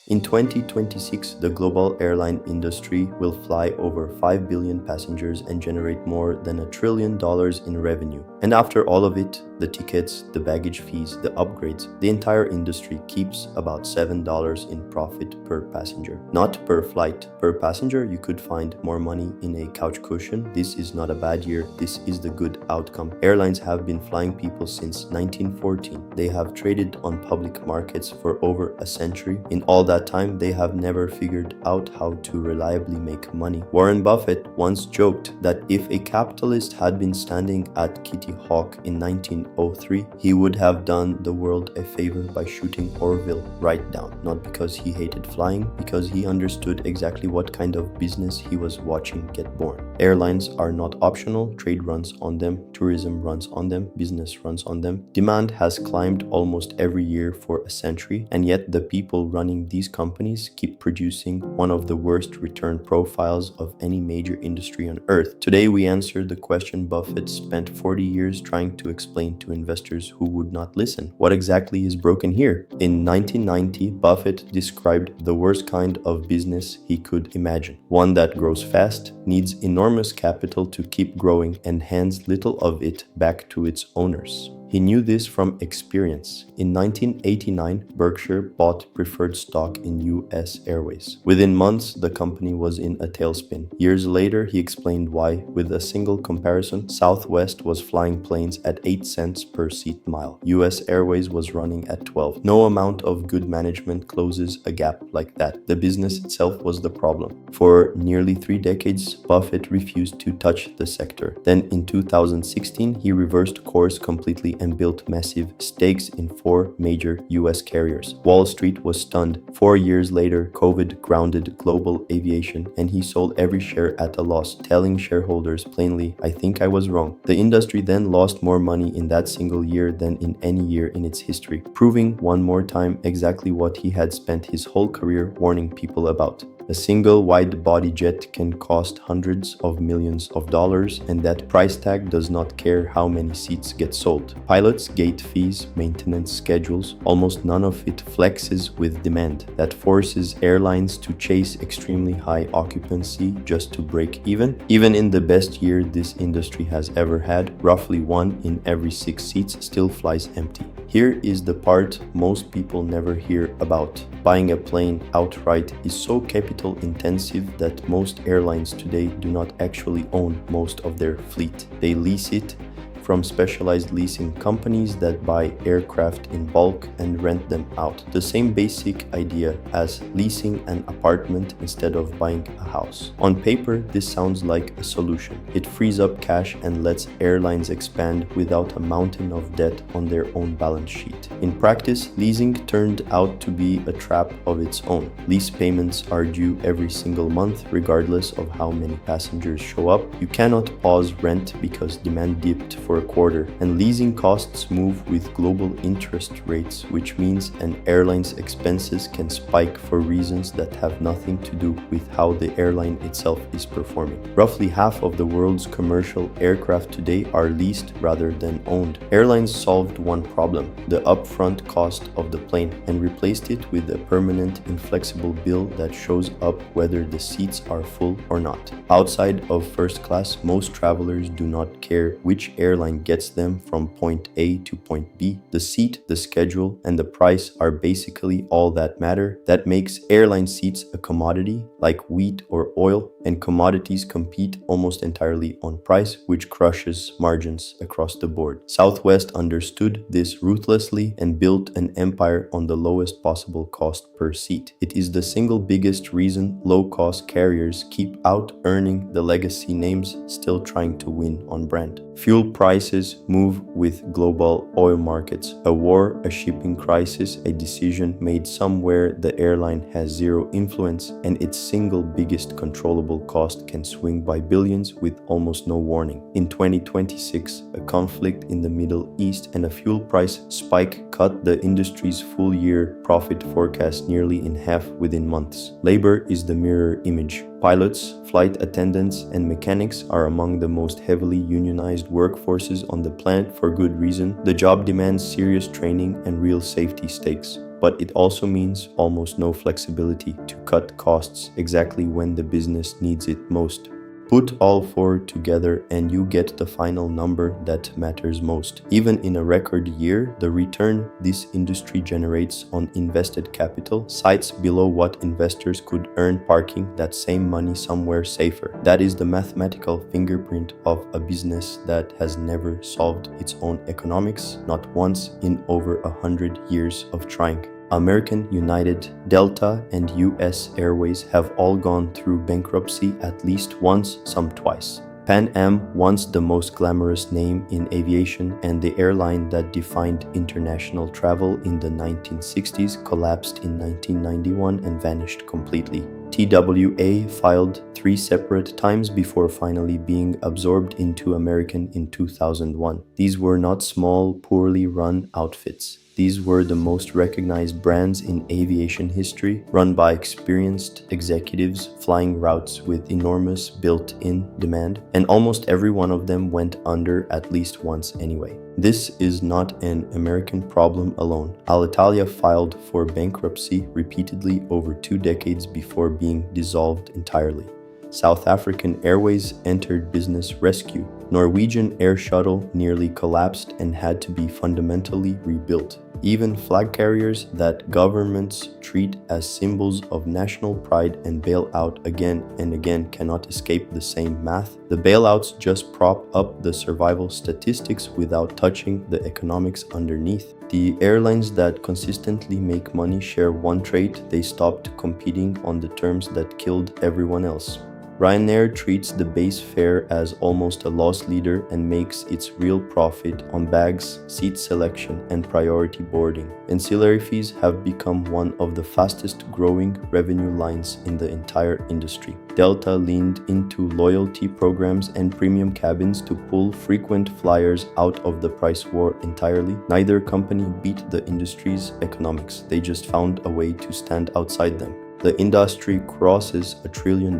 In 2026, the global airline industry will fly over 5 billion passengers and generate more than $1 trillion in revenue. And after all of it, the tickets, the baggage fees, the upgrades, the entire industry keeps about $7 in profit per passenger. Not per flight. Per passenger, you could find more money in a couch cushion. This is not a bad year. This is the good outcome. Airlines have been flying people since 1914. They have traded on public markets for over a century. In all that time, they have never figured out how to reliably make money. Warren Buffett once joked that if a capitalist had been standing at Kitty Hawk in 1903, he would have done the world a favor by shooting Orville right down. Not because he hated flying, because he understood exactly what kind of business he was watching get born. Airlines are not optional. Trade runs on them, tourism runs on them, business runs on them. Demand has climbed almost every year for a century, and yet the people running these companies keep producing one of the worst return profiles of any major industry on earth. Today we answer the question Buffett spent 40 years trying to explain to investors who would not listen. What exactly is broken here? In 1990, Buffett described the worst kind of business he could imagine. One that grows fast, needs enormous capital to keep growing, and hands little of it back to its owners. He knew this from experience. In 1989, Berkshire bought preferred stock in US Airways. Within months, the company was in a tailspin. Years later, he explained why, with a single comparison, Southwest was flying planes at 8 cents per seat mile. US Airways was running at 12. No amount of good management closes a gap like that. The business itself was the problem. For nearly 3 decades, Buffett refused to touch the sector. Then in 2016, he reversed course completely and built massive stakes in 4 major US carriers. Wall Street was stunned. 4 years later, COVID grounded global aviation, and he sold every share at a loss, telling shareholders plainly, "I think I was wrong." The industry then lost more money in that single year than in any year in its history, proving one more time exactly what he had spent his whole career warning people about. A single wide-body jet can cost hundreds of millions of dollars, and that price tag does not care how many seats get sold. Pilots, gate fees, maintenance schedules, almost none of it flexes with demand. That forces airlines to chase extremely high occupancy just to break even. Even in the best year this industry has ever had, roughly 1 in every 6 seats still flies empty. Here is the part most people never hear about. Buying a plane outright is so capital intensive that most airlines today do not actually own most of their fleet. They lease it from specialized leasing companies that buy aircraft in bulk and rent them out. The same basic idea as leasing an apartment instead of buying a house. On paper, this sounds like a solution. It frees up cash and lets airlines expand without a mountain of debt on their own balance sheet. In practice, leasing turned out to be a trap of its own. Lease payments are due every single month, regardless of how many passengers show up. You cannot pause rent because demand dipped for a quarter, and leasing costs move with global interest rates, which means an airline's expenses can spike for reasons that have nothing to do with how the airline itself is performing. Roughly half of the world's commercial aircraft today are leased rather than owned. Airlines solved one problem, the upfront cost of the plane, and replaced it with a permanent inflexible bill that shows up whether the seats are full or not. Outside of first class, most travelers do not care which airline gets them from point A to point B. The seat, the schedule, and the price are basically all that matter. That makes airline seats a commodity like wheat or oil, and commodities compete almost entirely on price, which crushes margins across the board. Southwest understood this ruthlessly and built an empire on the lowest possible cost per seat. It is the single biggest reason low-cost carriers keep out-earning the legacy names still trying to win on brand. Fuel prices move with global oil markets. A war, a shipping crisis, a decision made somewhere the airline has zero influence, and its single biggest controllable cost can swing by billions with almost no warning. In 2026, a conflict in the Middle East and a fuel price spike cut the industry's full-year profit forecast nearly in half within months. Labor is the mirror image. Pilots, flight attendants, and mechanics are among the most heavily unionized workforces on the planet for good reason. The job demands serious training and real safety stakes. but it also means almost no flexibility to cut costs exactly when the business needs it most. Put all four together and you get the final number that matters most. Even in a record year, the return this industry generates on invested capital sites below what investors could earn parking that same money somewhere safer. That is the mathematical fingerprint of a business that has never solved its own economics, not once in over 100 years of trying. American, United, Delta, and US Airways have all gone through bankruptcy at least once, some twice. Pan Am, once the most glamorous name in aviation and the airline that defined international travel in the 1960s, collapsed in 1991 and vanished completely. TWA filed 3 separate times before finally being absorbed into American in 2001. These were not small, poorly run outfits. These were the most recognized brands in aviation history, run by experienced executives flying routes with enormous built-in demand, and almost every one of them went under at least once anyway. This is not an American problem alone. Alitalia filed for bankruptcy repeatedly over 2 decades before being dissolved entirely. South African Airways entered business rescue. Norwegian Air Shuttle nearly collapsed and had to be fundamentally rebuilt. Even flag carriers that governments treat as symbols of national pride and bail out again and again cannot escape the same math. The bailouts just prop up the survival statistics without touching the economics underneath. The airlines that consistently make money share one trait: they stopped competing on the terms that killed everyone else. Ryanair treats the base fare as almost a loss leader and makes its real profit on bags, seat selection, and priority boarding. Ancillary fees have become one of the fastest growing revenue lines in the entire industry. Delta leaned into loyalty programs and premium cabins to pull frequent flyers out of the price war entirely. Neither company beat the industry's economics, they just found a way to stand outside them. The industry crosses $1 trillion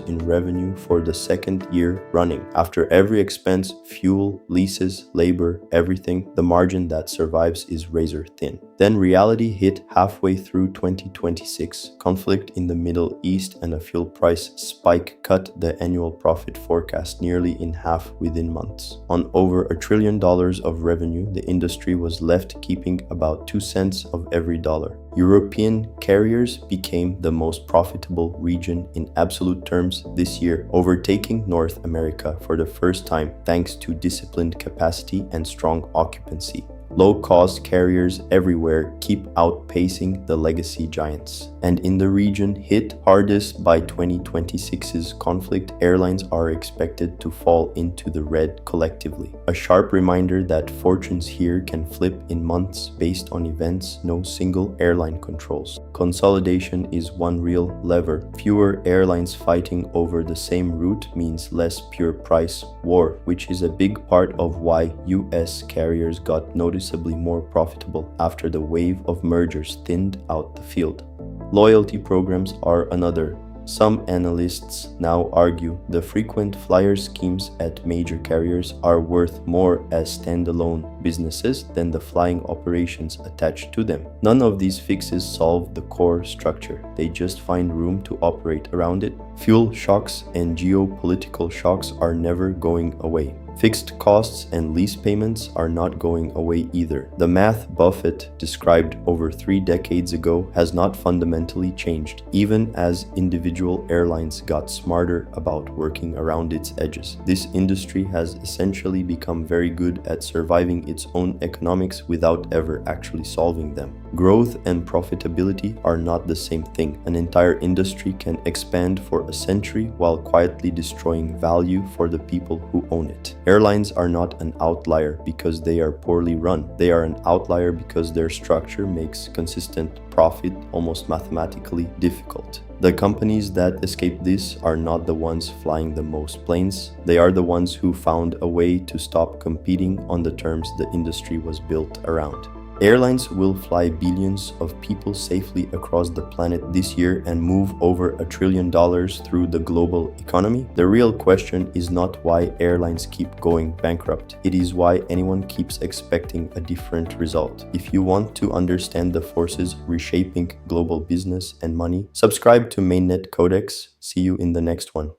in revenue for the second year running. After every expense, fuel, leases, labor, everything, the margin that survives is razor thin. Then reality hit halfway through 2026. Conflict in the Middle East and a fuel price spike cut the annual profit forecast nearly in half within months. On over $1 trillion of revenue, the industry was left keeping about 2 cents of every dollar. European carriers became the most profitable region in absolute terms this year, overtaking North America for the first time thanks to disciplined capacity and strong occupancy. Low-cost carriers everywhere keep outpacing the legacy giants. And in the region hit hardest by 2026's conflict, airlines are expected to fall into the red collectively. A sharp reminder that fortunes here can flip in months based on events no single airline controls. Consolidation is one real lever. Fewer airlines fighting over the same route means less pure price war, which is a big part of why US carriers got noticeably more profitable after the wave of mergers thinned out the field. Loyalty programs are another. Some analysts now argue the frequent flyer schemes at major carriers are worth more as standalone businesses than the flying operations attached to them. None of these fixes solve the core structure, they just find room to operate around it. Fuel shocks and geopolitical shocks are never going away. Fixed costs and lease payments are not going away either. The math Buffett described over 3 decades ago has not fundamentally changed, even as individual airlines got smarter about working around its edges. This industry has essentially become very good at surviving its own economics without ever actually solving them. Growth and profitability are not the same thing. An entire industry can expand for a century while quietly destroying value for the people who own it. Airlines are not an outlier because they are poorly run. They are an outlier because their structure makes consistent profit almost mathematically difficult. The companies that escape this are not the ones flying the most planes. They are the ones who found a way to stop competing on the terms the industry was built around. Airlines will fly billions of people safely across the planet this year and move over $1 trillion through the global economy. The real question is not why airlines keep going bankrupt. It is why anyone keeps expecting a different result. If you want to understand the forces reshaping global business and money, subscribe to Mainnet Codex. See you in the next one.